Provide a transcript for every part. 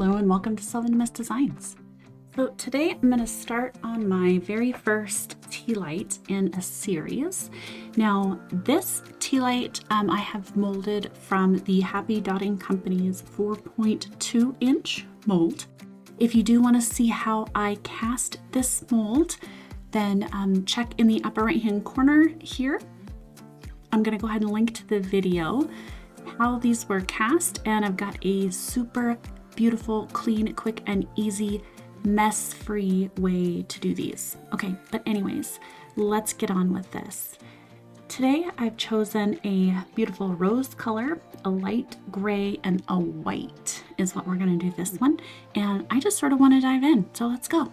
Hello and welcome to Sew and Miss Designs. So today I'm going to start on my very first Tealight in a series. Now this Tealight I have molded from the Happy Dotting Company's 4.2 inch mold. If you do want to see how I cast this mold, then check in the upper right hand corner here. I'm going to go ahead and link to the video how these were cast, and I've got a super beautiful, clean, quick, and easy, mess-free way to do these. Okay, but anyways, let's get on with this. Today I've chosen a beautiful rose color, a light gray, and a white is what we're going to do this one. And I just sort of want to dive in, so let's go.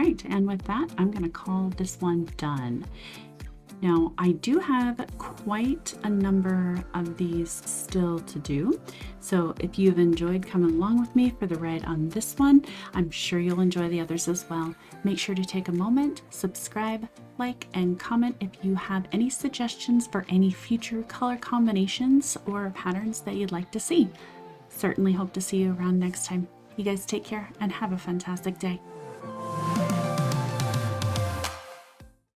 right, and with that, I'm going to call this one done. Now, I do have quite a number of these still to do, so if you've enjoyed coming along with me for the ride on this one, I'm sure you'll enjoy the others as well. Make sure to take a moment, subscribe, like, and comment if you have any suggestions for any future color combinations or patterns that you'd like to see. Certainly hope to see you around next time. You guys take care and have a fantastic day.